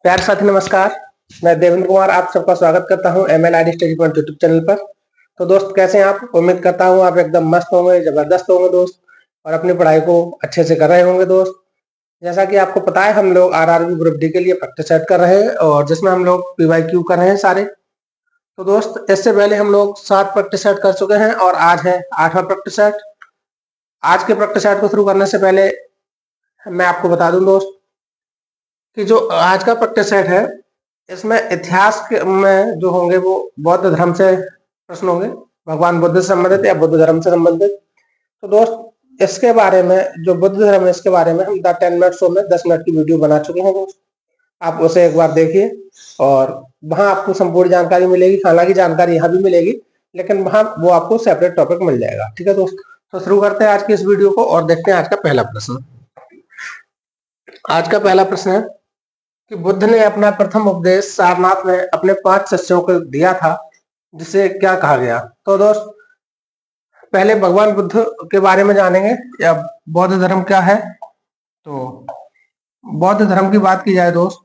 प्यारे साथी नमस्कार। मैं देवेंद्र कुमार आप सबका स्वागत करता हूं MLID study point YouTube channel पर। तो दोस्त कैसे हैं आप? उम्मीद करता हूं आप एकदम मस्त होंगे, जबरदस्त होंगे दोस्त, और अपनी पढ़ाई को अच्छे से कर रहे होंगे दोस्त। जैसा कि आपको पता है हम लोग RRB ग्रुप डी के लिए प्रैक्टिस सेट कर रहे हैं और जिसमें हम लोग PYQ कर रहे हैं सारे। तो दोस्त इससे पहले हम लोग 7 प्रैक्टिस सेट कर चुके हैं और आज है 8वां प्रैक्टिस सेट। आज के प्रैक्टिस सेट को शुरू करने से पहले मैं आपको बता दूं दोस्त कि जो आज का प्रैक्टिस सेट है इसमें इतिहास में जो होंगे वो बौद्ध धर्म से प्रश्न होंगे, भगवान बुद्ध से संबंधित या बुद्ध धर्म से संबंधित। तो दोस्त इसके बारे में जो बुद्ध धर्म है इसके बारे में हम द 10 मिनट शो में 10 मिनट की वीडियो बना चुके हैं दोस्त। आप उसे एक बार देखिए और वहां आपको संपूर्ण जानकारी मिलेगी। हालांकि जानकारी यहाँ भी मिलेगी लेकिन वहां वो आपको सेपरेट टॉपिक मिल जाएगा। ठीक है दोस्त, तो शुरू करते हैं आज की इस वीडियो को और देखते हैं आज का पहला प्रश्न। आज का पहला प्रश्न है कि बुद्ध ने अपना प्रथम उपदेश सारनाथ में अपने 5 शिष्यों को दिया था जिसे क्या कहा गया? तो दोस्त पहले भगवान बुद्ध के बारे में जानेंगे या बौद्ध धर्म क्या है। तो बौद्ध धर्म की बात की जाए दोस्त,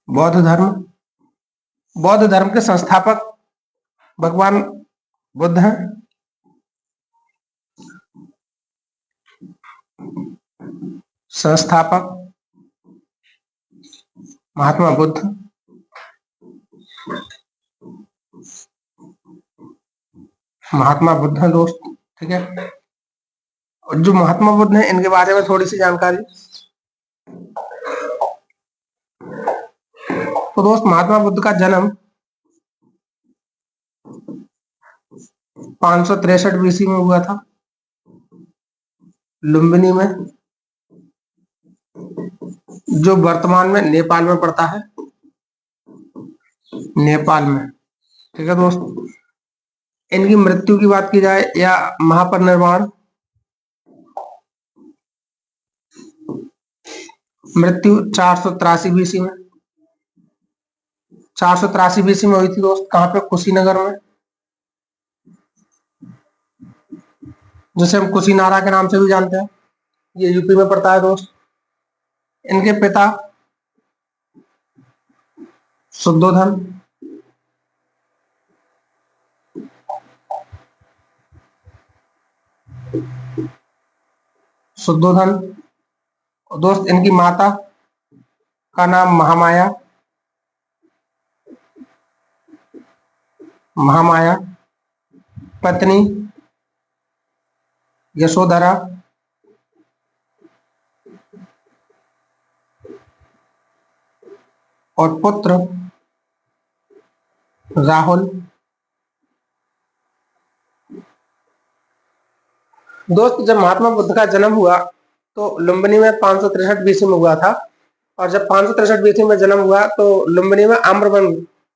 बौद्ध धर्म के संस्थापक भगवान बुद्ध हैं। संस्थापक महात्मा बुद्ध। महात्मा बुद्ध हैं दोस्त। ठीक है, और जो महात्मा बुद्ध हैं इनके बारे में थोड़ी सी जानकारी। तो दोस्त महात्मा बुद्ध का जन्म 563 BC में हुआ था लुम्बिनी में, जो वर्तमान में नेपाल में पड़ता है। नेपाल में। ठीक है दोस्त, इनकी मृत्यु की बात की जाए या महापरिनिर्वाण, मृत्यु 483 BC में। 483 BC में हुई थी दोस्त। कहां पे? कुशीनगर में, जिसे हम कुशीनारा के नाम से भी जानते हैं। ये यूपी में पड़ता है दोस्त। इनके पिता शुद्धोधन, शुद्धोधन। दोस्त इनकी माता का नाम महामाया, महामाया। पत्नी यशोधरा, और पुत्र राहुल। दोस्त जब महात्मा बुद्ध का जन्म हुआ तो लुम्बिनी में 563 BC में हुआ था। और जब 563 BC में जन्म हुआ तो लुम्बिनी में आम्रवन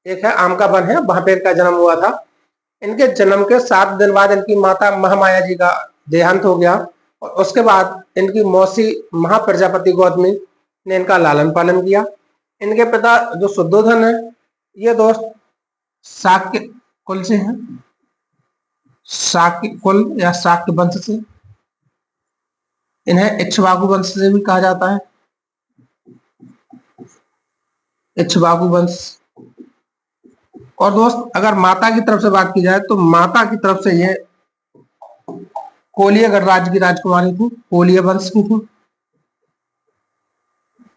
एक है, आम का वन है, वहां पे इनका जन्म हुआ था। इनके जन्म के 7 दिन बाद इनकी माता महामाया जी का देहांत हो गया और उसके बाद इनकी मौसी महाप्रजापति गौतमी ने इनका लालन पालन किया। इनके पिता जो शुद्धोधन है ये दोस्त शाक्य कुल से हैं, शाक्य कुल या शाक्य वंश से। इन्हें इक्ष्वाकु वंश से भी कहा जाता है, इक्ष्वाकु वंश। और दोस्त अगर माता की तरफ से बात की जाए तो माता की तरफ से ये कोलिय गणराज्य की राजकुमारी थी, कोलिय वंश की थी,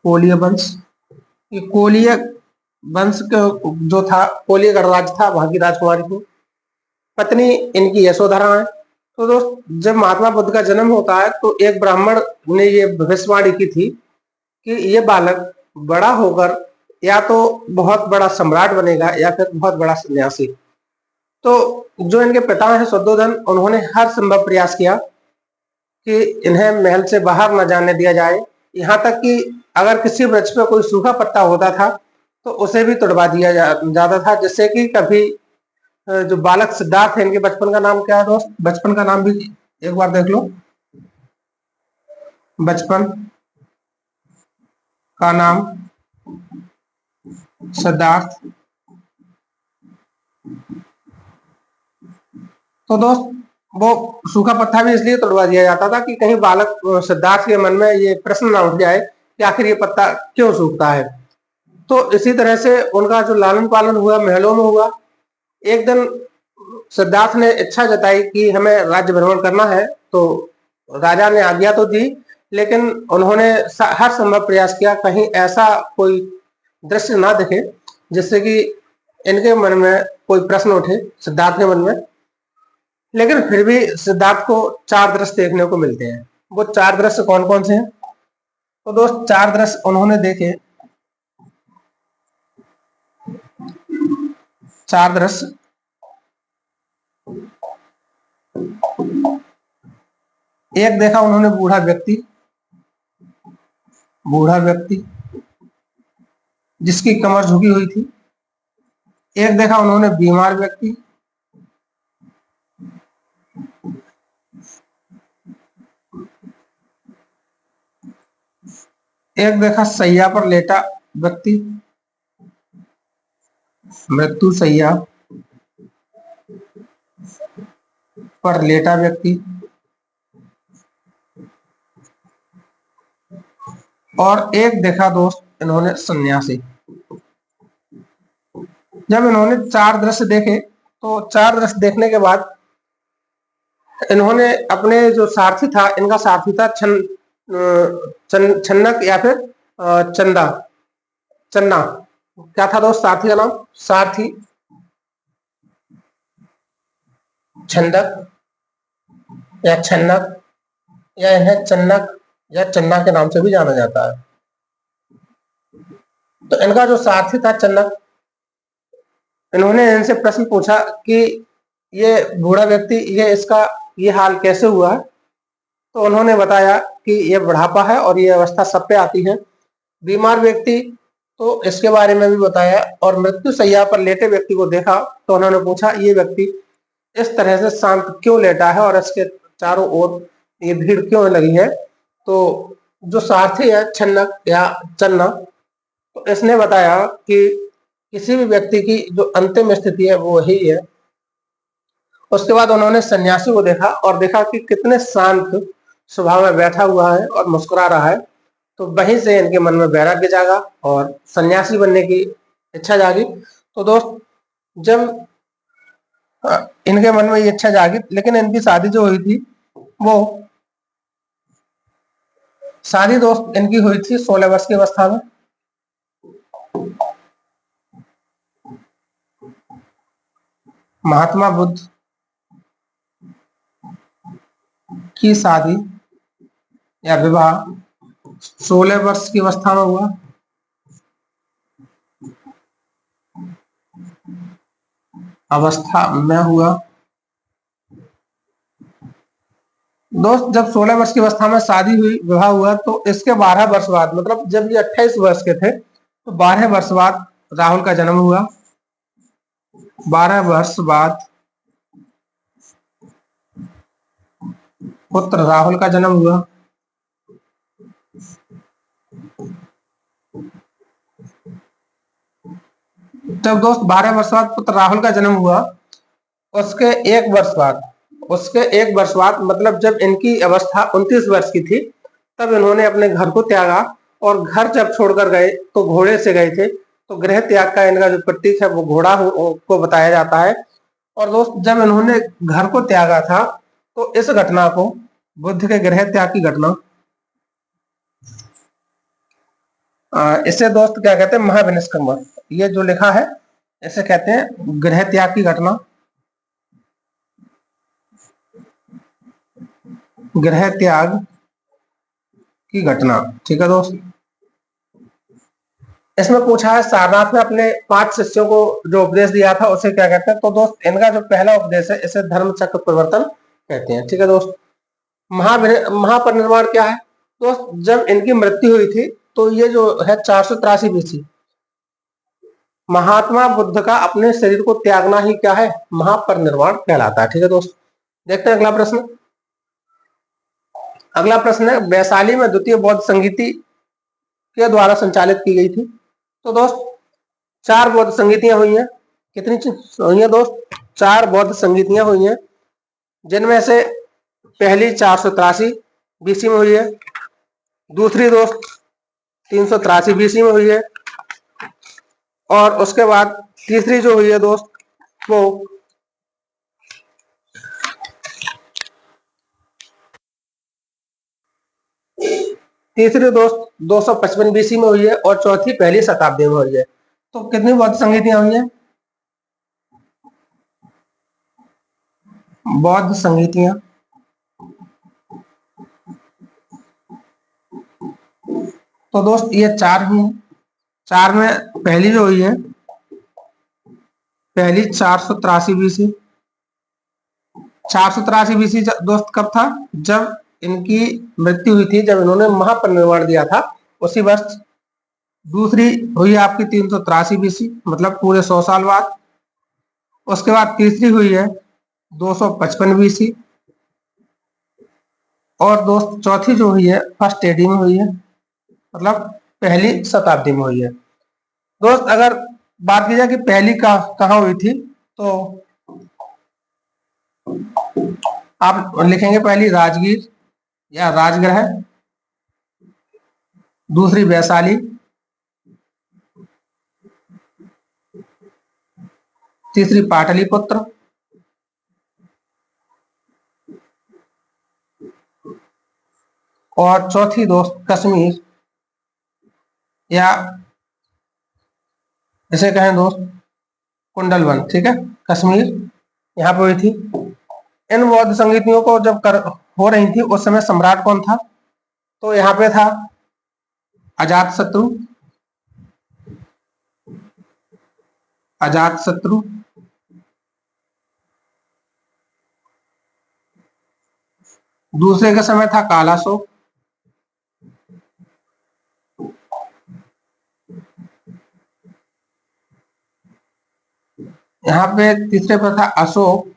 कोलिय वंश। ये कोलिय वंश जो था, कोलिय गणराज्य था, वहां की राजकुमारी थी। पत्नी इनकी यशोधरा है। तो दोस्त जब महात्मा बुद्ध का जन्म होता है तो एक ब्राह्मण ने ये भविष्यवाणी की थी कि ये बालक बड़ा होकर या तो बहुत बड़ा सम्राट बनेगा या फिर बहुत बड़ा सन्यासी। तो जो इनके पिता हैं शुद्धोधन, उन्होंने हर संभव प्रयास किया कि इन्हें महल से बाहर न जाने दिया जाए। यहाँ तक कि अगर किसी वृक्ष पे कोई सूखा पत्ता होता था तो उसे भी तोड़वा दिया जाता था, जिससे कि कभी जो बालक सिद्धार्थ है, इनके बचपन का नाम क्या है दोस्त? बचपन का नाम भी एक बार देख लो। बचपन का नाम सिद्धार्थ। तो दोस्त वो सूखा पत्ता भी इसलिए तोड़वा दिया जाता था कि कहीं बालक सिद्धार्थ के मन में ये प्रश्न ना उठ जाए कि आखिर ये पत्ता क्यों सूखता है। तो इसी तरह से उनका जो लालन पालन हुआ महलों में हुआ। एक दिन सिद्धार्थ ने इच्छा जताई कि हमें राज्य भ्रमण करना है, तो राजा ने आज्ञा तो दी, लेकिन उन्होंने हर संभव प्रयास किया कहीं ऐसा कोई दृश्य ना दिखे जिससे कि इनके मन में कोई प्रश्न उठे, सिद्धार्थ के मन में। लेकिन फिर भी सिद्धार्थ को 4 दृश्य देखने को मिलते हैं। वो 4 दृश्य कौन कौन से हैं? तो दोस्त 4 दृश्य उन्होंने देखे। 4 दृश्य। एक देखा उन्होंने बूढ़ा व्यक्ति जिसकी कमर झुकी हुई थी। एक देखा उन्होंने बीमार व्यक्ति। एक देखा सैया पर लेटा व्यक्ति, मृत्यु सैया पर लेटा व्यक्ति। और एक देखा दोस्त इन्होंने सन्यासी। जब इन्होंने 4 दृश्य देखे तो 4 दृश्य देखने के बाद इन्होंने अपने जो सारथी था, इनका सारथी था छन्नक या फिर चंदा चन्ना। क्या था दोस्त सारथी का नाम? सारथी छंदक या छन्नक, या इन्हें चन्नक या चन्ना के नाम से भी जाना जाता है। तो इनका जो सारथी था चन्नक, इन्होंने इनसे प्रश्न पूछा कि ये बूढ़ा व्यक्ति ये हाल कैसे हुआ। तो उन्होंने बताया कि ये बुढ़ापा है और ये अवस्था सब पे आती है। बीमार व्यक्ति, तो इसके बारे में भी बताया। और मृत्यु शैया पर लेटे व्यक्ति को देखा तो उन्होंने पूछा ये व्यक्ति इस तरह से शांत क्यों लेटा है और इसके चारों ओर ये भीड़ क्यों लगी है। तो जो सारथी है छन्नक या चन्ना, तो इसने बताया कि किसी भी व्यक्ति की जो अंतिम स्थिति है वो वही है। उसके बाद उन्होंने सन्यासी को देखा और देखा कि कितने शांत स्वभाव में बैठा हुआ है और मुस्कुरा रहा है। तो वहीं से इनके मन में वैराग्य जागा और सन्यासी बनने की इच्छा जागी। तो दोस्त जब इनके मन में ये इच्छा जागी, लेकिन इनकी शादी जो हुई थी वो शादी दोस्त इनकी हुई थी 16 वर्ष की अवस्था में। महात्मा बुद्ध की शादी या विवाह 16 वर्ष की अवस्था में हुआ। दोस्त जब 16 वर्ष की अवस्था में शादी हुई, विवाह हुआ, तो इसके 12 वर्ष बाद, मतलब जब ये 28 वर्ष के थे, तो 12 वर्ष बाद राहुल का जन्म हुआ। 12 वर्ष बाद पुत्र राहुल का जन्म हुआ। जब दोस्त 12 वर्ष बाद पुत्र राहुल का जन्म हुआ, उसके एक वर्ष बाद मतलब जब इनकी अवस्था 29 वर्ष की थी, तब इन्होंने अपने घर को त्यागा। और घर जब छोड़कर गए तो घोड़े से गए थे। तो गृह त्याग का इनका जो प्रतीक है वो घोड़ा को बताया जाता है। और दोस्त जब इन्होंने घर को त्यागा था, तो इस घटना को, बुद्ध के गृह त्याग की घटना, इसे दोस्त क्या कहते हैं? महाविनिष्क्रमण। ये जो लिखा है इसे कहते हैं गृह त्याग की घटना, गृह त्याग की घटना। ठीक है दोस्त। इसमें पूछा है सारनाथ ने अपने 5 शिष्यों को जो उपदेश दिया था उसे क्या कहते हैं? तो दोस्त इनका जो पहला उपदेश है इसे धर्म चक्र परिवर्तन कहते हैं। ठीक है दोस्त। महापरिनिर्वाण क्या है? दोस्त जब इनकी मृत्यु हुई थी तो ये जो है 483 बीसी, महात्मा बुद्ध का अपने शरीर को त्यागना ही क्या है? महापरिनिर्वाण कहलाता है। ठीक है दोस्त। देखते हैं अगला प्रश्न। अगला प्रश्न है वैशाली में द्वितीय बौद्ध संगीति के द्वारा संचालित की गई थी। तो दोस्त 4 बौद्ध संगीतियां हुई हैं। कितनी हुई हैं दोस्त? 4 बौद्ध संगीतियां हुई हैं। जिनमें से पहली 483 BC में हुई है, दूसरी दोस्त 383 BC में हुई है, और उसके बाद तीसरी जो हुई है दोस्त वो तीसरी दोस्त 255 BC में हुई है, और चौथी पहली शताब्दी में हुई है। तो कितनी बौद्ध संगीतियां हुई है? बौद्ध संगीतियां तो दोस्त ये 4 ही हैं। 4 में पहली जो हुई है, पहली 483 BC। 483 BC दोस्त कब था? जब इनकी मृत्यु हुई थी, जब इन्होंने महापरिनिर्वाण दिया था, उसी वर्ष। दूसरी हुई आपकी 383 BC, मतलब पूरे 100 साल बाद। उसके बाद तीसरी हुई है 255 BC, और दोस्त चौथी जो हुई है फर्स्ट एडी में हुई है, मतलब पहली शताब्दी में हुई है। दोस्त अगर बात की जाए कि पहली कहाँ हुई थी, तो आप लिखेंगे पहली राजगीर या राजगृह, दूसरी वैशाली, तीसरी पाटलिपुत्र, और चौथी दोस्त कश्मीर, या इसे कहें दोस्त कुंडलवन। ठीक है, कश्मीर यहाँ पे हुई थी। इन बौद्ध संगीतियों को जब हो रही थी, उस समय सम्राट कौन था? तो यहाँ पे था अजातशत्रु। अजातशत्रु, दूसरे के समय था कालाशोक, यहाँ पे तीसरे पर था अशोक,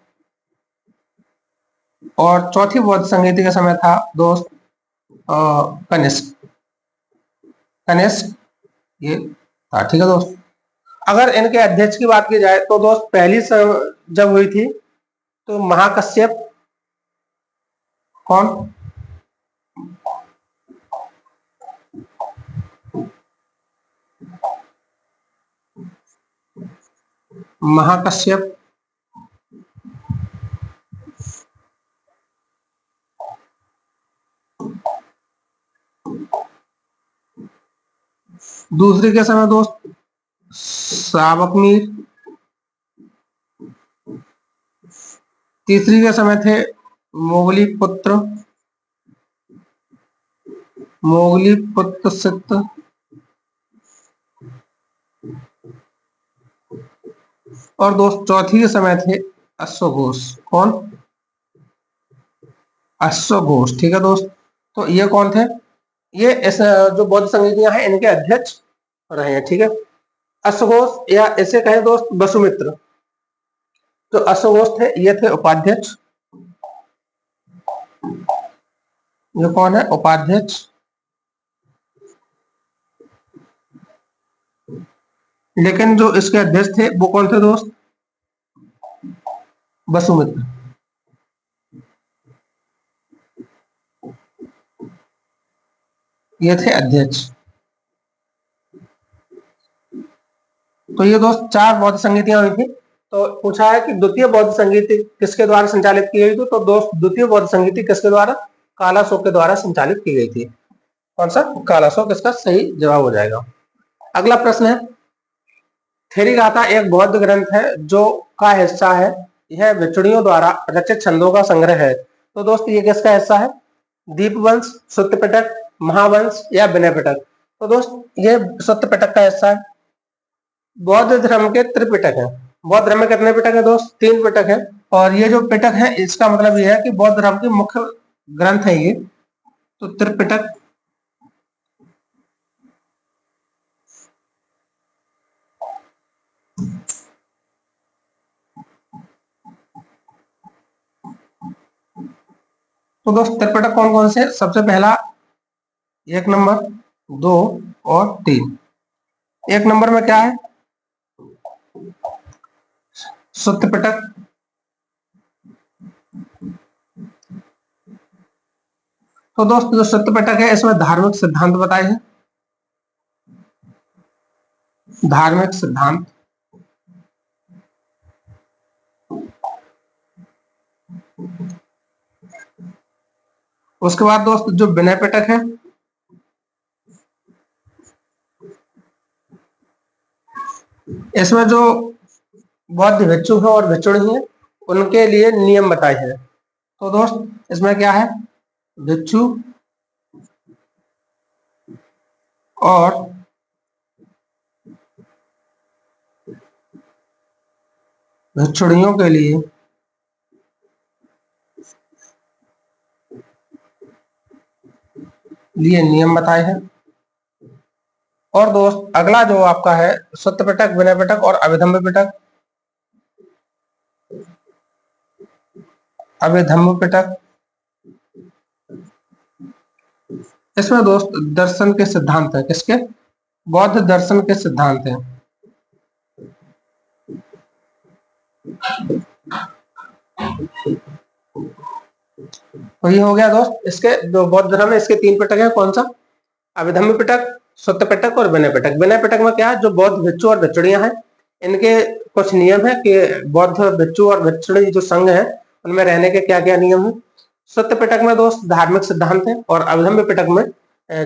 और चौथी बौद्ध संगीति का समय था दोस्त कनिष्क। कनिष्क ये था। ठीक है दोस्त, अगर इनके अध्यक्ष की बात की जाए तो दोस्त पहली जब हुई थी तो महाकश्यप कौन? महाकश्यप। दूसरी के समय दोस्त सावकमीर। तीसरी के समय थे मोगली पुत्र सिद्ध, और दोस्त चौथी के समय थे अश्वघोष। कौन? अश्वघोष। ठीक है दोस्त, तो ये कौन थे? ये इस जो बौद्ध संगीतियां हैं इनके अध्यक्ष रहे हैं। ठीक है, अश्वघोष या इसे कहें दोस्त वसुमित्र। तो अश्वघोष थे, ये थे उपाध्यक्ष। ये कौन है? उपाध्यक्ष। लेकिन जो इसके अध्यक्ष थे वो कौन थे दोस्त? वसुमित्र। ये थे अध्यक्ष। तो ये दोस्त 4 बौद्ध संगीतियां हुई थी। तो पूछा है कि द्वितीय बौद्ध संगीति किसके द्वारा संचालित की गई थी? तो दोस्त द्वितीय बौद्ध संगीति किसके द्वारा? कालाशोक के द्वारा संचालित की गई थी। कौन सा? कालाशोक इसका सही जवाब हो जाएगा। अगला प्रश्न है, थेरीगाथा एक बौद्ध ग्रंथ है जो का हिस्सा है। यह भिक्षुणियों द्वारा रचित छंदों का संग्रह है। तो दोस्त ये किसका हिस्सा है? दीपवंश, सुत्त पिटक, महावंश या विनय पिटक? तो दोस्त ये सुत्त पिटक का हिस्सा है। बौद्ध धर्म के त्रिपिटक है। बौद्ध धर्म में कितने पिटक है दोस्त? 3 पिटक है। और ये जो पिटक है इसका मतलब ये है कि बौद्ध धर्म की मुख्य ग्रंथ है ये। तो त्रिपिटक। तो दोस्त त्रिपिटक कौन कौन से? सबसे पहला 1 नंबर, 2 और 3। 1 नंबर में क्या है? सुत्त पिटक। तो दोस्त जो सत्य पिटक है इसमें धार्मिक सिद्धांत बताए हैं। धार्मिक सिद्धांत। उसके बाद दोस्त जो विनय पिटक है, इसमें जो बौद्ध भिक्षु है और भिक्षुणी है उनके लिए नियम बताए हैं। तो दोस्त इसमें क्या है, भिक्षु और भिक्षुणियों के लिए नियम बताए हैं। और दोस्त अगला जो आपका है सत्य पिटक, विनय पिटक और अभिधम्म पिटक। अभिधम्म पिटक, इसमें दोस्त दर्शन के सिद्धांत है। किसके? बौद्ध दर्शन के सिद्धांत है। तो ये हो गया दोस्त इसके जो बौद्ध धर्म है, इसके 3 पिटक है। कौन सा? अभिधम्म पिटक, सत्य पिटक और विनय पिटक। विनय पिटक में क्या है, जो बौद्ध भिक्षु और भिक्षुणियां हैं इनके कुछ नियम है कि बौद्ध भिक्षु और भिक्षुणी जो संघ है उनमें रहने के क्या क्या नियम है। सत्य पिटक में दोस्त धार्मिक सिद्धांत है और अभिधम्म पिटक में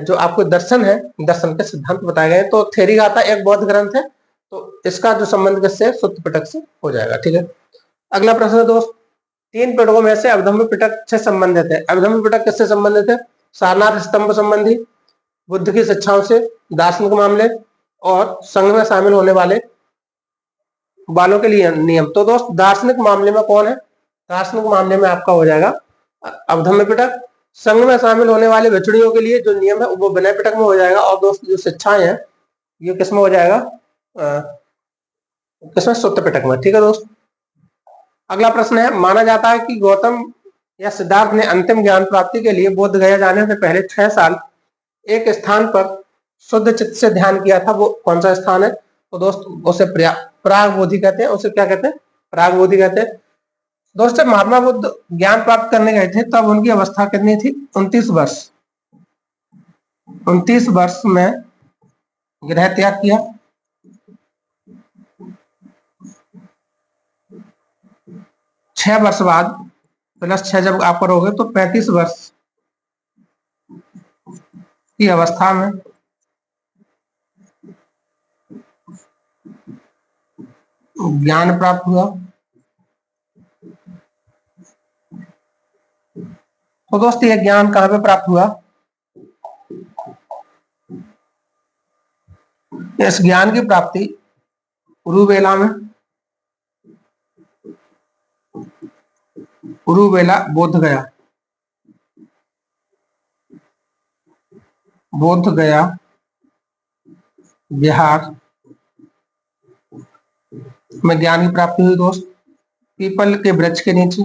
जो आपको दर्शन है, दर्शन के सिद्धांत बताए गए। तो थेरी गाथा एक बौद्ध ग्रंथ है, तो इसका जो संबंध किससे? सत्य पिटक से हो जाएगा। ठीक है, अगला प्रश्न है दोस्त, 3 पिटकों में से अभिधम्म पिटक से संबंधित है। अभिधम्म पिटक किससे संबंधित है? सारनाथ स्तंभ संबंधी, बुद्ध की शिक्षाओं से, दार्शनिक मामले और संघ में शामिल होने वालों के लिए नियम। तो दोस्त दार्शनिक मामले में कौन है? दार्शनिक मामले में आपका हो जाएगा अभिधम्म पिटक। संघ में शामिल होने वाले भिक्षुणियों के लिए जो नियम है वो विनय पिटक में हो जाएगा। और दोस्त जो शिक्षाएं हैं ये किसमें हो जाएगा? किसमें? सत्य पिटक में। ठीक है दोस्त, अगला प्रश्न है, माना जाता है कि गौतम या सिद्धार्थ ने अंतिम ज्ञान प्राप्ति के लिए बोध गया जाने से पहले 6 साल एक स्थान पर शुद्ध चित्त से ध्यान किया था। वो कौन सा स्थान है? तो दोस्त उसे प्राग बोधि कहते हैं। उसे क्या कहते हैं? प्राग बोधि कहते हैं। दोस्त जब महात्मा बुद्ध ज्ञान प्राप्त करने गए थे तब उनकी अवस्था कितनी थी? 29 वर्ष। 29 वर्ष में गृह त्याग किया। 6 वर्ष बाद +6 जब आप करोगे तो 35 वर्ष की अवस्था में ज्ञान प्राप्त हुआ। तो दोस्त ये ज्ञान कहां पे प्राप्त हुआ? इस ज्ञान की प्राप्ति उरुवेला में, उरुवेला बोध गया, बोध गया बिहार में ज्ञान की प्राप्ति हुई दोस्त। पीपल के वृक्ष के नीचे,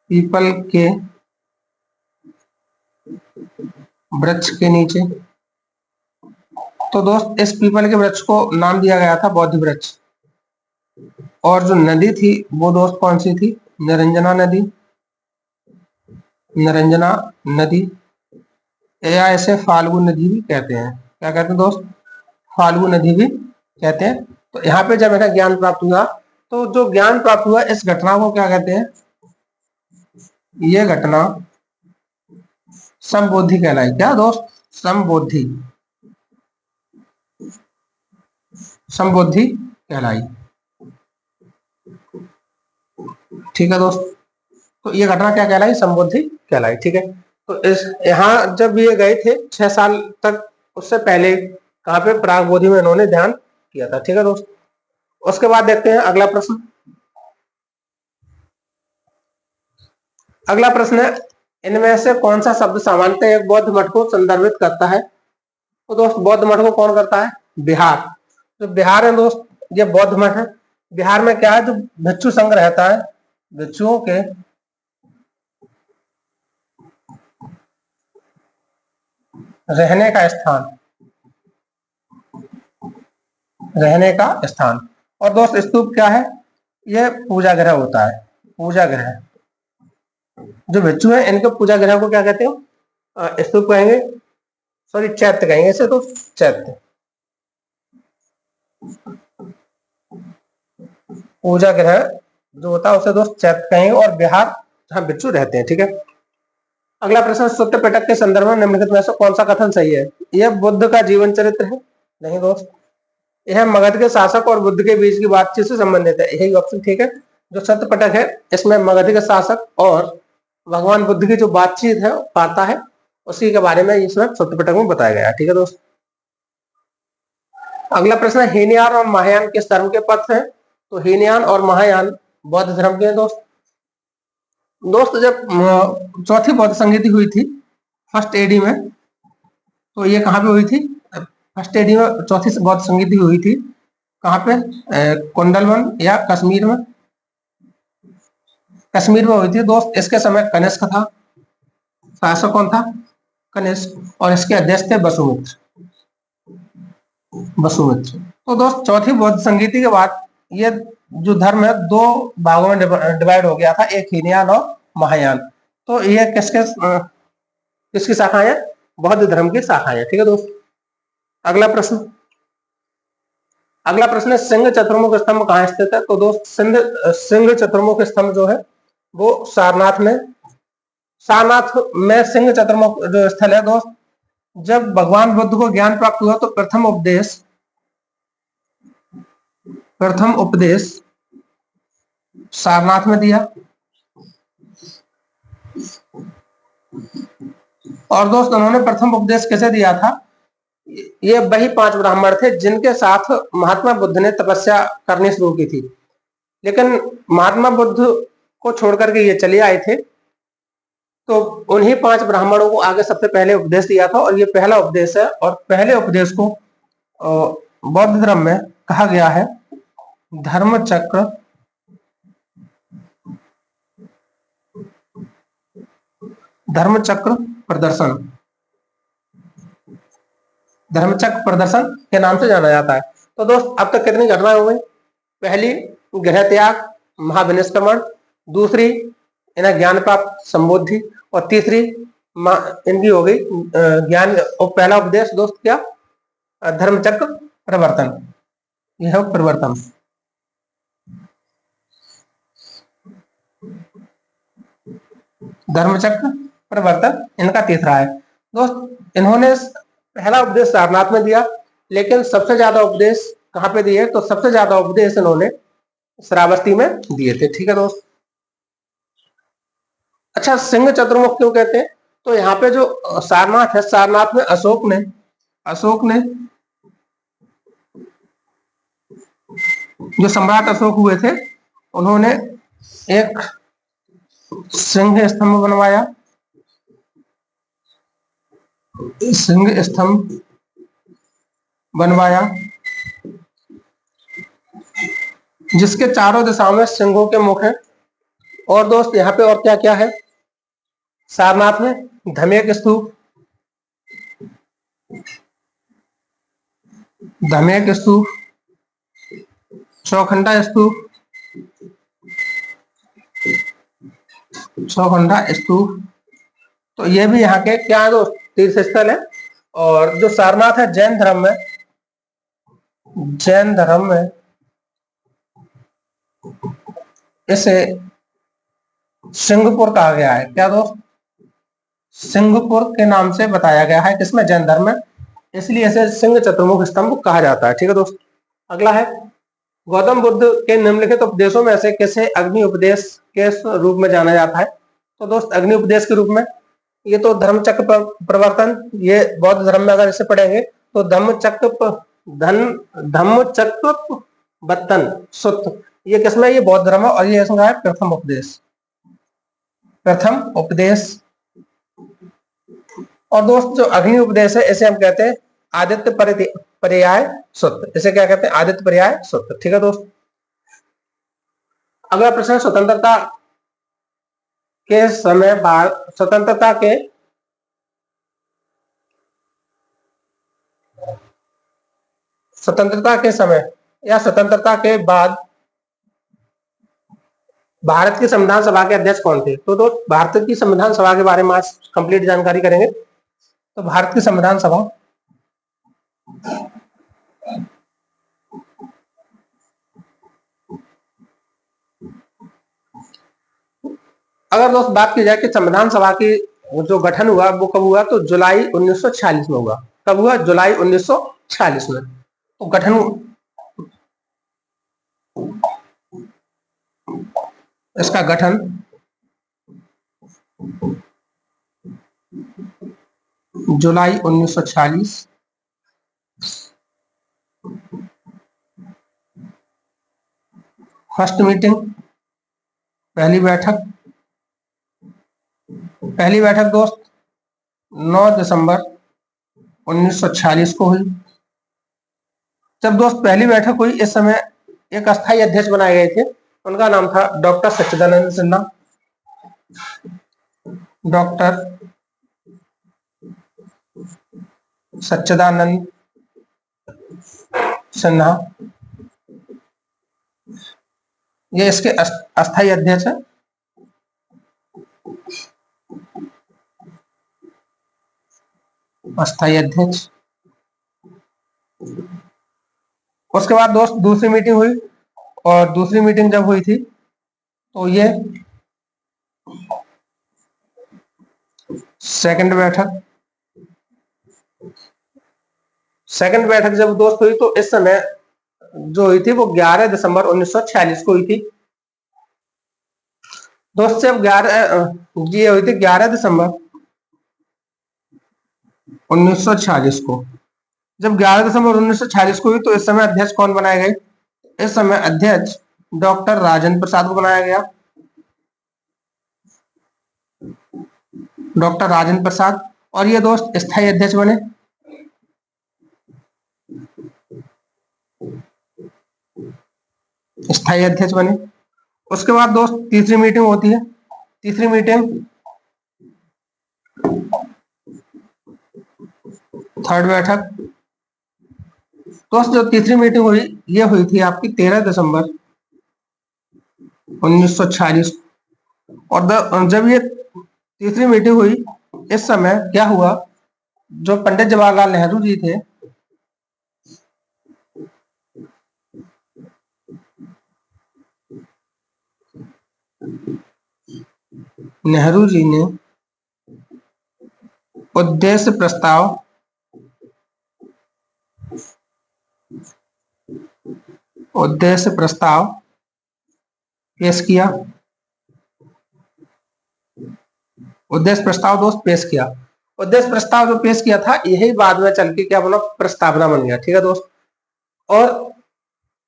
पीपल के वृक्ष के नीचे। तो दोस्त इस पीपल के वृक्ष को नाम दिया गया था बोधि वृक्ष। और जो नदी थी वो दोस्त कौन सी थी? निरंजना नदी। निरंजना नदी या इसे फाल्गु नदी भी कहते हैं। क्या कहते हैं दोस्त? फाल्गु नदी भी कहते हैं। तो यहाँ पे जब इन्हें ज्ञान प्राप्त हुआ तो जो ज्ञान प्राप्त हुआ इस घटना को क्या कहते हैं? ये घटना संबोधि कहलाई। क्या दोस्त? संबोधि, संबोधि कहलाई। ठीक है दोस्त, तो ये घटना क्या कहलाई? संबोधि कहलाई। ठीक है, तो इस यहाँ जब ये गए थे 6 साल तक, उससे पहले कहाँ पे? प्राग बोधि में इन्होंने ध्यान किया था। ठीक है दोस्त, उसके बाद देखते हैं अगला प्रश्न। अगला प्रश्न है, इनमें से कौन सा शब्द सामान्यतः एक बौद्ध मठ को संदर्भित करता है? तो दोस्त बौद्ध मठ को कौन करता है? बिहार। जो बिहार है दोस्त ये बौद्ध मठ है। बिहार में क्या है? जो भिक्षु संघ रहता है, भिक्षुओं के रहने का स्थान, रहने का स्थान। और दोस्त स्तूप क्या है? यह पूजा गृह होता है, पूजा गृह। जो भिक्षु है इनके पूजा गृह को क्या कहते हैं? स्तूप कहेंगे, सॉरी चैत्य कहेंगे इसे, तो चैत्य। पूजा गृह जो होता है उसे दोस्त चैत्य कहेंगे, और विहार जहाँ भिक्षु रहते हैं। ठीक है। अगला प्रश्न, सूत्र पिटक के संदर्भ में निम्नलिखित में से कौन सा कथन सही है? यह बुद्ध का जीवन चरित्र है? नहीं दोस्त, यह मगध के शासक और बुद्ध के बीच की बातचीत से संबंधित है, यही ऑप्शन ठीक है। जो सत्य पिटक है इसमें मगध के शासक और भगवान बुद्ध की जो बातचीत है वार्ता है उसी के बारे में इसमें सत्य पिटक में बताया गया है। ठीक है दोस्त। अगला प्रश्न है, हीनयान और महायान किस धर्म के पथ है? तो हीनयान और महायान बौद्ध धर्म के हैं दोस्त। दोस्त जब चौथी बौद्ध संगीति हुई थी फर्स्ट एडी में, तो ये कहाँ पे हुई थी? फर्स्ट एडी में चौथी बौद्ध संगीति हुई थी कहाँ पे? कुंडलवन या कश्मीर में? कश्मीर में हुई थी दोस्त। इसके समय कनिष्क था, शासक कौन था? कनिष्क, और इसके अध्यक्ष थे वसुमित्र। वसुमित्र। तो दोस्त चौथी बौद्ध संगीति के बाद ये जो धर्म है दो भागों में डिवाइड हो गया था, एक हीनयान और महायान। तो ये किसकी शाखा है? बौद्ध धर्म की शाखा है। ठीक है दोस्त। अगला प्रश्न, है सिंह चतुर्मुख स्तंभ कहाँ स्थित है? तो दोस्त सिंह चतुर्मुख स्तंभ जो है वो सारनाथ में। सारनाथ में सिंह चतुर्मुख जो स्थल है दोस्त, जब भगवान बुद्ध को ज्ञान प्राप्त हुआ तो प्रथम उपदेश सारनाथ में दिया। और दोस्त उन्होंने प्रथम उपदेश कैसे दिया था? ये वही 5 ब्राह्मण थे जिनके साथ महात्मा बुद्ध ने तपस्या करनी शुरू की थी, लेकिन महात्मा बुद्ध को छोड़कर के ये चले आए थे, तो उन्हीं 5 ब्राह्मणों को आगे सबसे पहले उपदेश दिया था, और ये पहला उपदेश है। और पहले उपदेश को बौद्ध धर्म में कहा गया है धर्मचक्र प्रदर्शन। धर्मचक्र प्रदर्शन के नाम से जाना जाता है। तो दोस्त अब तक कितनी घटनाएं हो गई? पहली गृह त्याग महाविनिष्क्रमण, दूसरी इन्हें ज्ञान प्राप्त संबोधि, और तीसरी इनकी हो गई ज्ञान और पहला उपदेश दोस्त क्या? धर्मचक्र परिवर्तन। यह परिवर्तन। धर्मचक्र परिवर्तन इनका तीसरा है दोस्त। इन्होंने पहला उपदेश सारनाथ में दिया, लेकिन सबसे ज्यादा उपदेश कहाँ पे दिए? तो सबसे ज्यादा उपदेश इन्होंने श्रावस्ती में दिए थे। ठीक है दोस्त। अच्छा, सिंह चतुर्मुख क्यों कहते हैं? तो यहाँ पे जो सारनाथ है, सारनाथ में अशोक ने जो सम्राट अशोक हुए थे उन्होंने एक सिंह स्तंभ बनवाया। सिंह स्तंभ बनवाया जिसके चारों दिशाओं में सिंहों के मुख है। और दोस्त यहाँ पे और क्या क्या है? सारनाथ में धमेक स्तूप, चौखंडा स्तूप, तो ये भी यहाँ के क्या है दोस्त? तीर्थ स्थल है। और जो सारनाथ है जैन धर्म में इसे सिंहपुर कहा गया है। क्या दोस्त? सिंहपुर के नाम से बताया गया है, किसमें? जैन धर्म में, इसलिए इसे सिंह चतुर्मुख स्तंभ कहा जाता है। ठीक है दोस्त। अगला है, गौतम बुद्ध के निम्नलिखित उपदेशों में से किसे अग्नि उपदेश के रूप में जाना जाता है? तो दोस्त अग्नि उपदेश के रूप में ये तो धर्मचक्र प्रवर्तन, ये बौद्ध धर्म में अगर इसे पढ़ेंगे तो धम्मचक्र बत्तन सुत्त, ये किसमें? ये बौद्ध धर्म है, और ये इसमें है प्रथम उपदेश। और दोस्त जो अग्नि उपदेश है इसे हम कहते हैं आदित्य पर्याय सूत्र। इसे क्या कहते हैं? आदित्य पर्याय सूत्र। ठीक है दोस्त। अगला प्रश्न, स्वतंत्रता के समय स्वतंत्रता के समय या स्वतंत्रता के बाद भारत की संविधान सभा के अध्यक्ष कौन थे? तो दोस्त भारत की संविधान सभा के बारे में आज कंप्लीट जानकारी करेंगे। तो भारत की संविधान सभा अगर दोस्त बात की जाए कि संविधान सभा की जो गठन हुआ वो कब हुआ, तो जुलाई 1946 में हुआ। कब हुआ? जुलाई 1946 में। तो गठन, इसका गठन जुलाई 1946। फर्स्ट मीटिंग, पहली बैठक दोस्त 9 दिसंबर 1946 को हुई। जब दोस्त पहली बैठक हुई, इस समय एक अस्थायी अध्यक्ष बनाए गए थे, उनका नाम था डॉक्टर सच्चिदानंद सिन्हा। डॉक्टर सच्चिदानंद सिन्हा, ये इसके अस्थायी अध्यक्ष है। अस्थायी अध्यक्ष। उसके बाद दोस्त दूसरी मीटिंग हुई, और दूसरी मीटिंग जब हुई थी तो ये सेकंड बैठक जब दोस्त हुई, तो इस समय जो हुई थी वो 11 दिसंबर 1946 को हुई थी। दोस्त जब ये हुई थी 11 दिसंबर 1946 को। जब 11 दिसंबर 1946 को हुई, तो इस समय अध्यक्ष कौन बनाए गए? इस समय अध्यक्ष डॉक्टर राजेंद्र प्रसाद को बनाया गया। डॉक्टर राजेंद्र प्रसाद, और ये दोस्त स्थायी अध्यक्ष बने। स्थायी अध्यक्ष बने। उसके बाद दोस्त तीसरी मीटिंग होती है। तीसरी मीटिंग, थर्ड बैठक। दोस्त जो तीसरी मीटिंग हुई, ये हुई थी आपकी 13 दिसंबर 1946। और जब ये तीसरी मीटिंग हुई, इस समय क्या हुआ, जो पंडित जवाहरलाल नेहरू जी थे, नेहरू जी ने उद्देश्य प्रस्ताव पेश किया। उद्देश्य प्रस्ताव दोस्त पेश किया। उद्देश्य प्रस्ताव जो पेश किया था, यही बाद में चल के क्या बना, प्रस्तावना बन गया। ठीक है दोस्त। और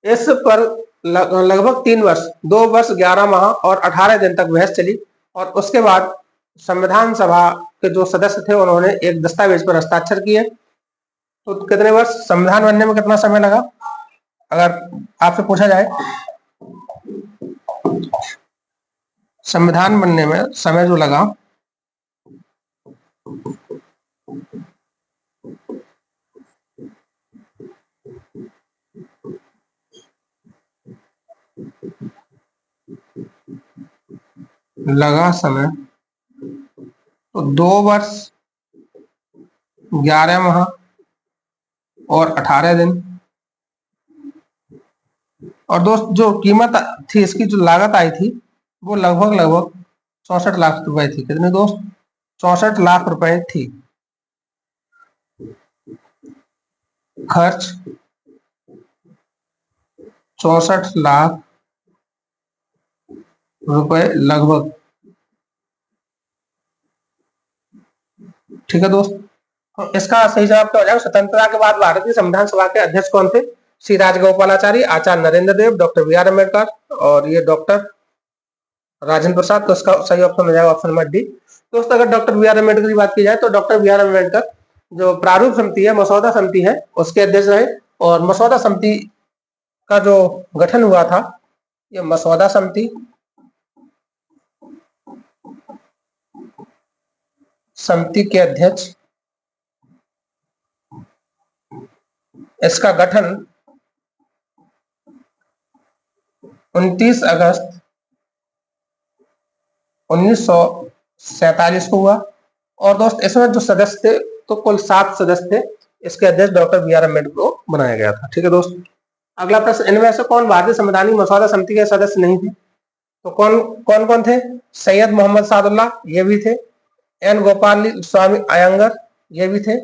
इस पर लगभग 3 वर्ष, 2 वर्ष 11 माह और 18 दिन तक बहस चली। और उसके बाद संविधान सभा के जो सदस्य थे, उन्होंने एक दस्तावेज पर हस्ताक्षर किए। तो कितने वर्ष, संविधान बनने में कितना समय लगा, अगर आपसे पूछा जाए संविधान बनने में समय जो लगा, लगा समय तो 2 वर्ष 11 माह और 18 दिन। और दोस्त जो कीमत थी, इसकी जो लागत आई थी, वो लगभग 64 लाख रुपए थी। कितनी दोस्त? 64 लाख रुपए थी। खर्च 64 लाख रुपए लगभग। ठीक है दोस्त। तो इसका सही जवाब क्या हो जाएगा? स्वतंत्रता के बाद भारत की संविधान सभा के अध्यक्ष कौन थे? श्री राजगोपालाचारी, आचार्य नरेंद्र देव, डॉक्टर बी आर अम्बेडकर और ये डॉक्टर राजेंद्र प्रसाद। तो इसका सही ऑप्शन हो जाएगा ऑप्शन नंबर डी। दोस्त अगर डॉक्टर बी आर अम्बेडकर की बात की जाए, तो डॉक्टर बी आर अम्बेडकर जो प्रारूप समिति है, मसौदा समिति है, उसके अध्यक्ष रहे। और मसौदा समिति का जो गठन हुआ था, ये मसौदा समिति के अध्यक्ष, इसका गठन 29 अगस्त 1947 को हुआ। और दोस्त इसमें जो सदस्य थे तो कुल 7 सदस्य थे। इसके अध्यक्ष डॉक्टर बी आर अम्बेडकर को बनाया गया था। ठीक है दोस्त, अगला प्रश्न, इनमें से कौन भारतीय संवैधानिक मसौदा समिति के सदस्य नहीं थे? तो कौन कौन कौन थे? सैयद मोहम्मद सादुल्लाह ये भी थे, एन गोपाल स्वामी अयंगर ये भी थे,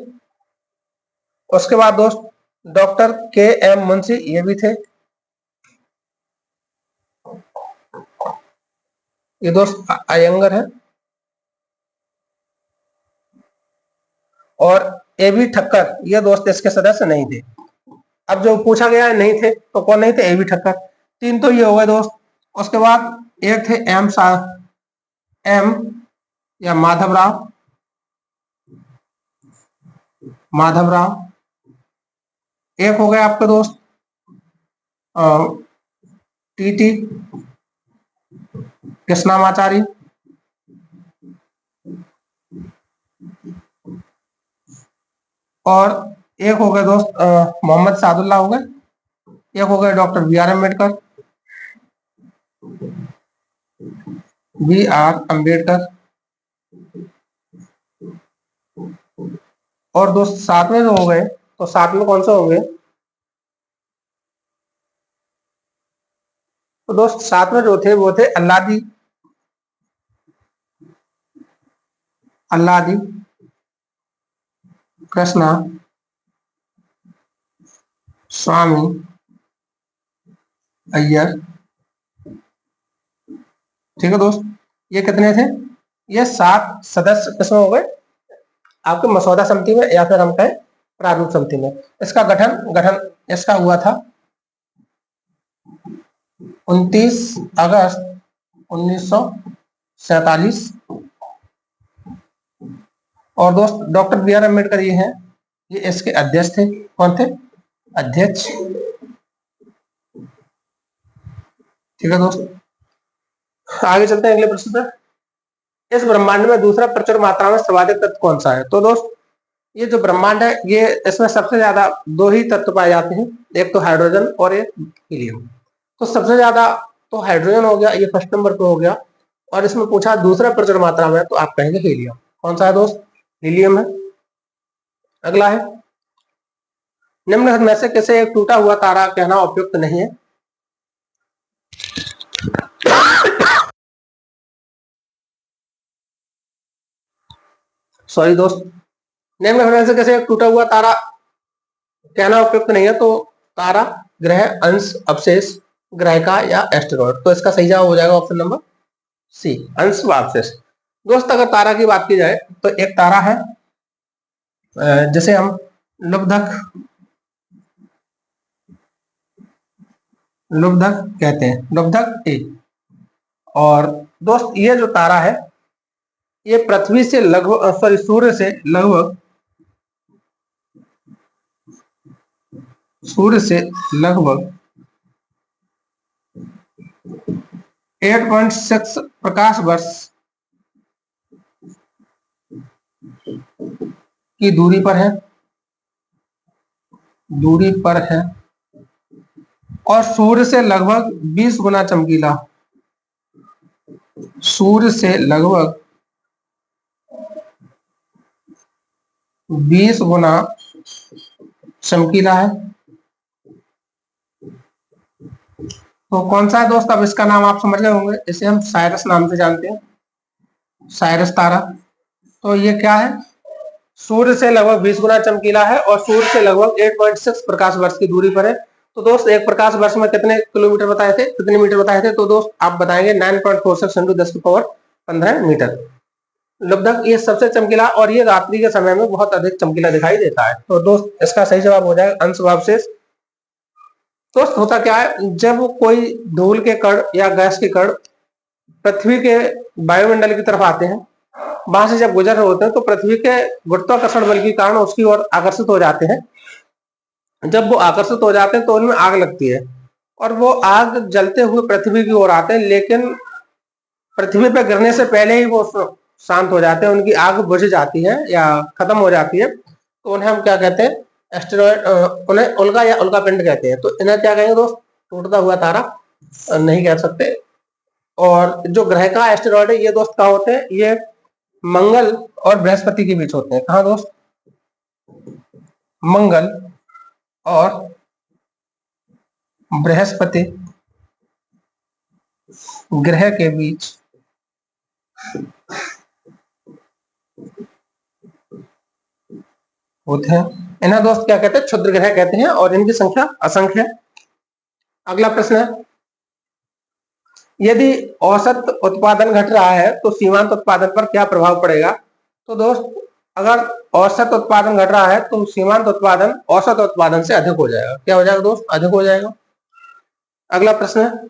उसके बाद दोस्त डॉक्टर के एम मुंशी ये भी थे, ये दोस्त अयंगर है, और ए बी ठक्कर ये दोस्त इसके सदस्य नहीं थे। अब जो पूछा गया है नहीं थे तो कौन नहीं थे? A B Thakkar. 3 तो ये हो गए दोस्त। उसके बाद एक थे एम या माधवराव, एक हो गए आपके दोस्त टी टी कृष्णामाचारी, और एक हो गए दोस्त मोहम्मद सादुल्लाह हो गए, एक हो गए डॉक्टर बी आर अम्बेडकर, और दोस्त 7वें जो हो गए तो 7वें कौन से होंगे? तो दोस्त 7वें जो थे वो थे अल्लादी कृष्णा स्वामी अय्यर। ठीक है दोस्त, ये कितने थे? ये 7 सदस्य किसमें हो गए? आपके मसौदा समिति में, या फिर हम कहें प्रारूप समिति में। इसका गठन इसका हुआ था 29 अगस्त 1947। और दोस्त डॉक्टर बी आर अम्बेडकर ये हैं, ये इसके अध्यक्ष थे। कौन थे? अध्यक्ष। ठीक है दोस्त, आगे चलते हैं अगले प्रश्न पर। इस ब्रह्मांड में दूसरा प्रचुर मात्रा में सर्वाधिक तत्व कौन सा है? तो दोस्त ये जो ब्रह्मांड है ये इसमें सबसे ज्यादा 2 ही तत्व पाए जाते हैं, एक तो हाइड्रोजन और एक हीलियम। तो सबसे ज्यादा तो हाइड्रोजन हो गया, ये फर्स्ट नंबर पे हो गया। और इसमें पूछा दूसरा प्रचुर मात्रा में, तो आप कहेंगे हीलियम। कौन सा है दोस्त? हीलियम है। अगला है, निम्न में से किसे एक टूटा हुआ तारा कहना उपयुक्त नहीं है? सॉरी दोस्त, निम्न में से किसे एक टूटा हुआ तारा कहना उपयुक्त नहीं है? तो तारा, ग्रह, अंश, अवशेष, ग्रहिका या एस्टेरॉइड। तो इसका सही जवाब हो जाएगा ऑप्शन नंबर सी, अंश व अवशेष। दोस्त अगर तारा की बात की जाए तो एक तारा है जिसे हम लुब्धक कहते हैं, लुब्धक ए। और दोस्त ये जो तारा है ये पृथ्वी से लगभग सूर्य से लगभग 8.6 प्रकाश वर्ष की दूरी पर है और सूर्य से लगभग 20 गुना चमकीला, सूर्य से लगभग 20 गुना चमकीला है। तो कौन सा है दोस्त? अब इसका नाम आप समझ गए होंगे, इसे हम साइरस नाम से जानते हैं, साइरस तारा। तो ये क्या है? सूर्य से लगभग 20 गुना चमकीला है और सूर्य से लगभग 8.6 प्रकाश वर्ष की दूरी पर है। तो दोस्त एक प्रकाश वर्ष में कितने किलोमीटर बताए थे, कितने मीटर बताए थे? तो दोस्त आप बताएंगे 9.46 × 10⁻15 मीटर। लुब्धक ये सबसे चमकीला और ये रात्रि के समय में बहुत अधिक चमकीला दिखाई देता है। तो दोस्त इसका सही जवाब हो जाएगा अंश व अवशेष। दोस्त होता क्या है, जब कोई धूल के कण या गैस के कण पृथ्वी के वायुमंडल की तरफ आते हैं, वहां से जब गुजर रहे होते हैं तो पृथ्वी के गुरुत्वाकर्षण बल के कारण उसकी ओर आकर्षित हो जाते हैं। जब वो आकर्षित हो जाते हैं तो उनमें आग लगती है और वो आग जलते हुए पृथ्वी की ओर आते हैं, लेकिन पृथ्वी पर गिरने से पहले ही वो शांत हो जाते हैं, उनकी आग बुझ जाती है या खत्म हो जाती है। तो उन्हें हम क्या कहते हैं? एस्टेरॉइड, उन्हें उल्का या उल्का पिंड कहते हैं। तो इन्हें क्या कहेंगे दोस्त? टूटता हुआ तारा नहीं कह सकते। और जो ग्रह का एस्टेरॉइड है ये दोस्त कहाँ होते हैं, ये मंगल और बृहस्पति के बीच होते हैं। कहाँ दोस्त, मंगल और बृहस्पति ग्रह के बीच होते हैं। इन्हें दोस्त क्या कहते हैं, क्षुद्र ग्रह कहते हैं, और इनकी संख्या असंख्य है। अगला प्रश्न है, यदि औसत उत्पादन घट रहा है तो सीमांत उत्पादन पर क्या प्रभाव पड़ेगा। तो दोस्त अगर औसत उत्पादन घट रहा है तो सीमांत उत्पादन औसत उत्पादन से अधिक हो जाएगा। क्या हो जाएगा दोस्त, अधिक हो जाएगा। अगला प्रश्न है,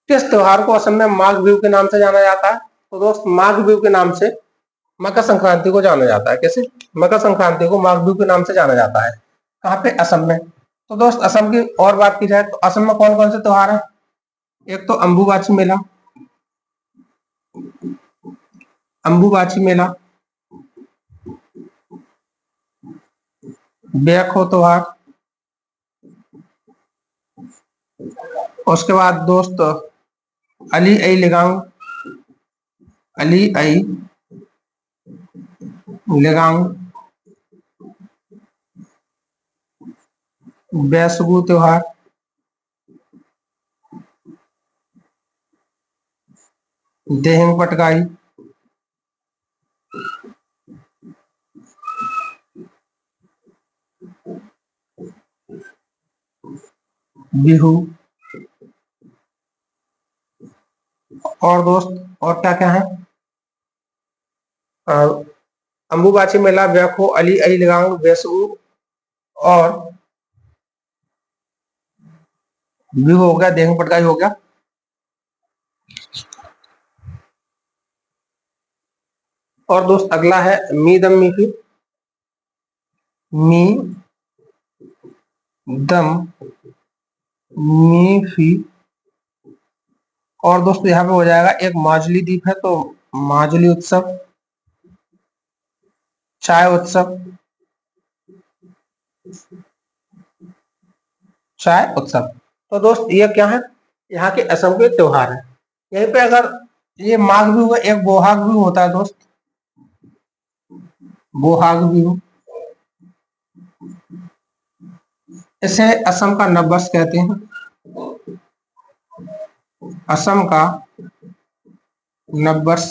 किस त्योहार को असम में माघ बिहू के नाम से जाना जाता है। तो दोस्त माघ बिहू के नाम से मकर संक्रांति को जाना जाता है। कैसे, मकर संक्रांति को माघ बिहू के नाम से जाना जाता है। कहाँ पे, असम में। तो दोस्त असम की और बात की जाए तो असम में कौन कौन से त्योहार है। एक तो अंबुबाची मेला, अंबुबाची मेला, बेखो त्योहार, उसके बाद दोस्त अली आई लिगांग, अली आई लिगांग, बैसगु त्योहार, देहिंग पटकाई, बिहू, और दोस्त और क्या क्या है, अंबुबाची मेला, बेखो, अली आई लिगांग, बैसगु और बिहू हो गया, देहिंग पटकाई हो गया। और दोस्त अगला है मी दम मीफी, मी दम मीफी। और दोस्त यहाँ पे हो जाएगा एक माजुली द्वीप है तो माजुली उत्सव, चाय उत्सव, चाय उत्सव। तो दोस्त ये क्या है, यहाँ के असम के त्योहार है। यहीं पे अगर ये माघ बिहू है, एक बोहाग बिहू होता है दोस्त, बोहाग बिहू, इसे असम का नववर्ष कहते हैं, असम का नववर्ष।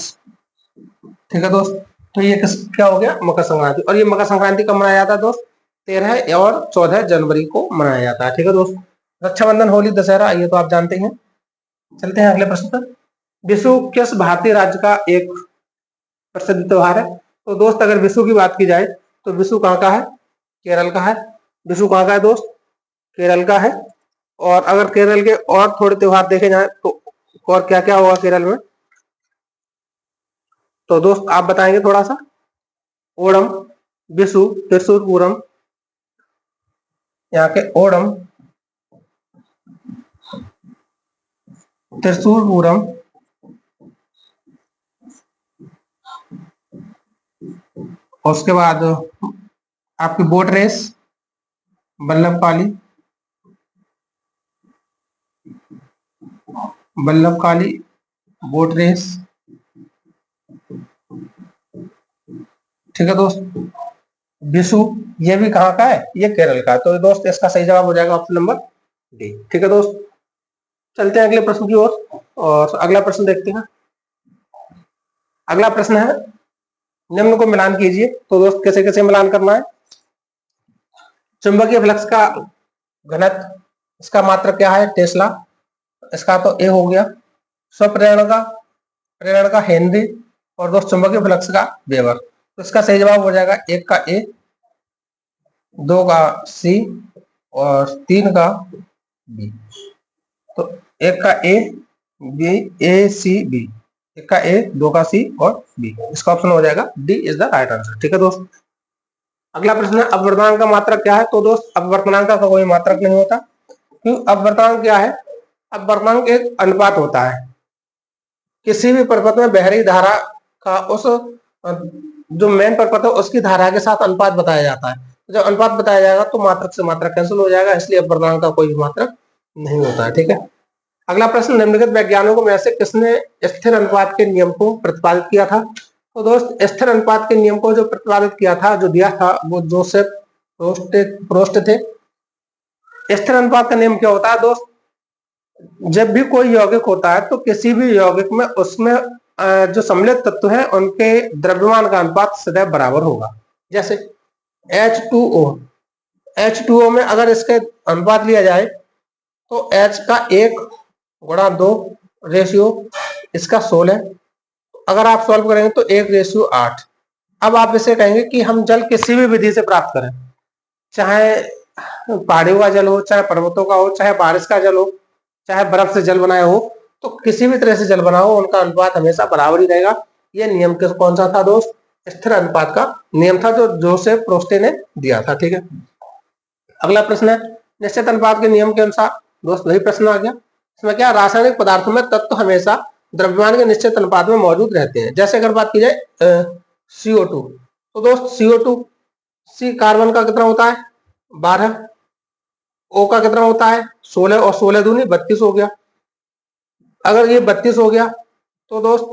ठीक है दोस्त, तो ये क्या हो गया, मकर संक्रांति। और ये मकर संक्रांति कब मनाया जाता है दोस्त, 13 और 14 जनवरी को मनाया जाता है। ठीक है दोस्त, रक्षाबंधन, होली, दशहरा ये तो आप जानते हैं। चलते हैं अगले प्रश्न पर, विशु किस भारतीय राज्य का एक प्रसिद्ध त्योहार है। तो दोस्त अगर विशु की बात की जाए तो विशु कहाँ का है, केरल का है। विशु कहाँ का है दोस्त, केरल का है। और अगर केरल के और थोड़े त्योहार देखे जाए तो और क्या क्या होगा केरल में, तो दोस्त आप बताएंगे थोड़ा सा। ओणम, विशु, त्रिशूर पूरम, यहाँ के ओणम, त्रिशूर पूरम, उसके बाद आपकी बोट रेस, वल्लभकाली, वल्लभकाली बोट रेस। ठीक है दोस्त, विशु ये भी कहाँ का है, ये केरल का है। तो दोस्त इसका सही जवाब हो जाएगा ऑप्शन नंबर डी। ठीक है दोस्त, चलते हैं अगले प्रश्न की ओर और अगला प्रश्न देखते हैं। अगला प्रश्न है, निम्न को मिलान कीजिए। तो दोस्त कैसे कैसे मिलान करना है, चुंबकीय फ्लक्स का घनत्व, इसका मात्रक क्या है, टेस्ला, इसका तो ए हो गया। स्वप्रेरण का, प्रेरण का हेनरी, और दोस्त चुंबकीय फ्लक्स का वेबर। तो इसका सही जवाब हो जाएगा एक का ए, दो का सी और तीन का बी। तो एक का ए, बी, ए सी बी, एक का ए, दो का सी और बी। इसका ऑप्शन हो जाएगा D is the right answer. ठीक है दोस्त, अगला प्रश्न है, अपवर्तनांक का मात्रक क्या है। तो दोस्त अपवर्तनांक का कोई मात्रक नहीं होता। क्यों, अपवर्तनांक क्या है, अपवर्तनांक एक अनुपात होता है। किसी भी परपथ में बह रही धारा का उस जो मेन परपथ है उसकी धारा के साथ अनुपात बताया जाता है। जब अनुपात बताया जाएगा तो मात्रक से मात्रक कैंसिल हो जाएगा, इसलिए अपवर्तनांक का कोई भी मात्रक नहीं होता है। ठीक है, अगला प्रश्न, निम्नलिखित वैज्ञानिकों में से किसने स्थिर अनुपात के नियम को प्रतिपादित किया था? तो दोस्त स्थिर अनुपात के नियम को जो प्रतिपादित किया था, जो दिया था, वो जोसेफ प्रोस्ट थे। स्थिर अनुपात का नियम क्या होता है दोस्त? जब भी कोई यौगिक होता है तो किसी भी यौगिक में उसमें जो सम्मिलित तत्व है उनके द्रव्यमान का अनुपात सदैव बराबर होगा। जैसे H2O, H2O में अगर इसके अनुपात लिया जाए तो H का 1/2 रेशियो इसका 16, अगर आप सॉल्व करेंगे तो 1/8। अब आप इसे कहेंगे कि हम जल किसी भी विधि से प्राप्त करें, चाहे पहाड़ियों का जल हो, चाहे पर्वतों का हो, चाहे बारिश का जल हो, चाहे बर्फ से जल बनाया हो, तो किसी भी तरह से जल बना हो उनका अनुपात हमेशा बराबर ही रहेगा। ये नियम कौन सा था दोस्त? स्थिर अनुपात का नियम था, जो जोसेफ प्रोस्टे ने दिया था। ठीक है, अगला प्रश्न है, निश्चित अनुपात के नियम के अनुसार दोस्त वही प्रश्न आ गया। इसमें क्या, रासायनिक पदार्थों में तत्व हमेशा द्रव्यमान के निश्चित अनुपात में मौजूद रहते हैं। जैसे अगर बात की जाए CO2, तो दोस्त CO2 सी कार्बन का कितना होता है? 12। O का कितना होता है? 16, और 16 दूनी 32 हो गया। अगर ये 32 हो गया तो दोस्त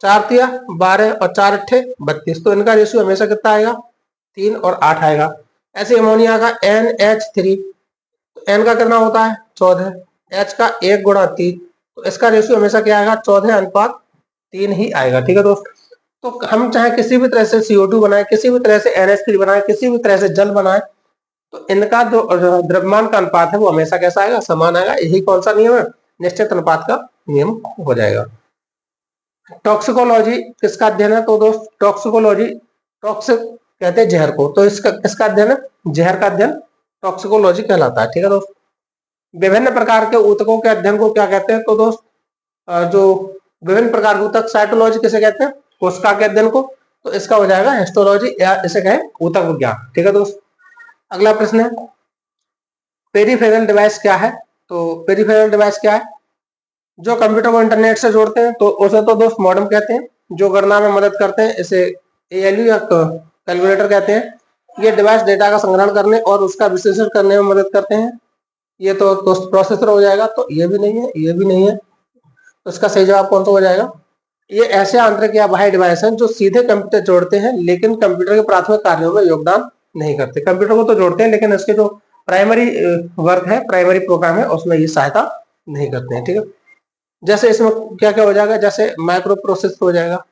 4 तिया 12 और 4 अट्ठे 32, तो इनका रेशियो हमेशा कितना आएगा? 3 और 8 आएगा। ऐसे अमोनिया का NH3, तो N का कितना होता है? 14, H का 1/3, तो इसका रेशियो हमेशा क्या आएगा? 14:3 ही आएगा। ठीक है दोस्त, तो हम चाहे किसी भी तरह से CO2 बनाए, किसी भी तरह से NH3 बनाए, किसी भी तरह से जल बनाए, तो इनका जो द्रव्यमान का अनुपात है वो हमेशा कैसा आएगा? समान आएगा। यही कौन सा नियम है? निश्चित अनुपात का नियम हो जाएगा। टॉक्सिकोलॉजी किसका अध्ययन है? तो दोस्त टॉक्सिकोलॉजी, टॉक्सिक कहते हैं जहर को, तो इसका किसका अध्ययन है? जहर का अध्ययन टॉक्सिकोलॉजी कहलाता है। ठीक है दोस्त, विभिन्न प्रकार के ऊतकों के अध्ययन को क्या कहते हैं? तो दोस्त जो विभिन्न प्रकार के ऊतक, साइटोलॉजी किसे कहते हैं? कोशिका के अध्ययन को, तो इसका हो जाएगा हिस्टोलॉजी, या इसे कहें ऊतक विज्ञान। ठीक है दोस्त, अगला प्रश्न है, पेरिफेरल डिवाइस क्या है? तो पेरिफेरल डिवाइस क्या है? जो कंप्यूटर को इंटरनेट से जोड़ते हैं, तो उसे तो दोस्त मॉडेम कहते हैं। जो गणना में मदद करते हैं इसे ALU या कैलकुलेटर कहते हैं। ये डिवाइस डेटा का संग्रहण करने और उसका विश्लेषण करने में मदद करते हैं। ये तो दोस्त प्रोसेसर हो जाएगा, तो ये भी नहीं है, ये भी नहीं है, तो इसका सही जवाब कौन सा हो जाएगा? ये ऐसे आंतरिक या बाह्य डिवाइस हैं जो सीधे कंप्यूटर जोड़ते हैं लेकिन कंप्यूटर के प्राथमिक कार्यों में योगदान नहीं करते। कंप्यूटर को तो जोड़ते हैं लेकिन इसके जो प्राइमरी वर्क है, प्राइमरी प्रोग्राम है, उसमें ये सहायता नहीं करते हैं। ठीक है, जैसे इसमें क्या क्या हो जाएगा? जैसे माइक्रो प्रोसेसर हो जाएगा,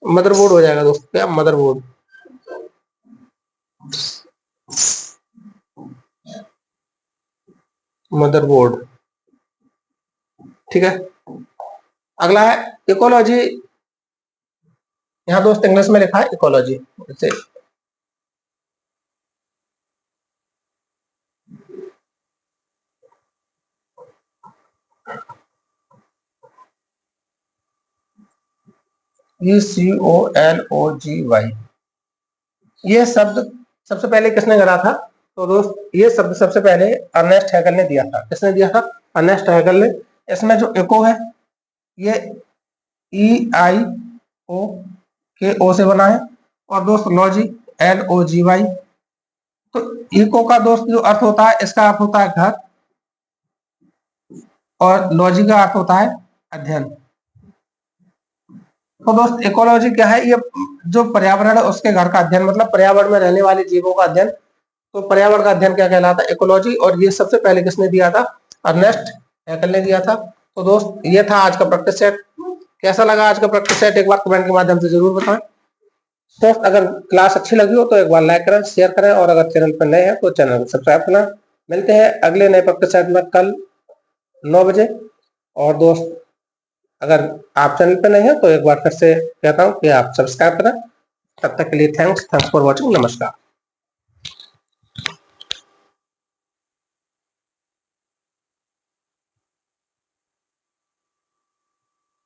मदरबोर्ड हो जाएगा दोस्त, क्या मदरबोर्ड, मदरबोर्ड। ठीक है, अगला है इकोलॉजी। यहाँ दोस्त इंग्लिश में लिखा है इकोलॉजी, जैसे ECOLOGY। ये शब्द सबसे पहले किसने गढ़ा था? तो दोस्त ये शब्द सबसे पहले अर्नेस्ट हैगल ने दिया था। किसने दिया था? अर्नेस्ट हैगल ने। इसमें जो इको है ये EIO से बना है, और दोस्त लॉजी LOGY। तो इको का दोस्त जो अर्थ होता है, इसका अर्थ होता है घर, और लॉजी का अर्थ होता है अध्ययन। तो दोस्त इकोलॉजी क्या है? ये जो पर्यावरण है उसके घर का अध्ययन, मतलब पर्यावरण में रहने वाले जीवों का अध्ययन। तो पर्यावरण का अध्ययन क्या कहलाता है? इकोलॉजी। और ये सबसे पहले किसने दिया था? अर्नेस्ट हैगल ने दिया था। तो दोस्त ये था आज का प्रैक्टिस सेट। कैसा लगा आज का प्रैक्टिस सेट? एक बार कमेंट के माध्यम से जरूर बताएं। दोस्त अगर क्लास अच्छी लगी हो तो एक बार लाइक करें, शेयर करें, और अगर चैनल पर नए हैं तो चैनल को सब्सक्राइब करना। मिलते हैं अगले नए प्रैक्टिस सेट में कल 9 बजे। और दोस्त अगर आप चैनल पर नहीं है तो एक बार फिर से कहता हूँ कि आप सब्सक्राइब करें। तब तक के लिए थैंक्स फॉर वॉचिंग। नमस्कार।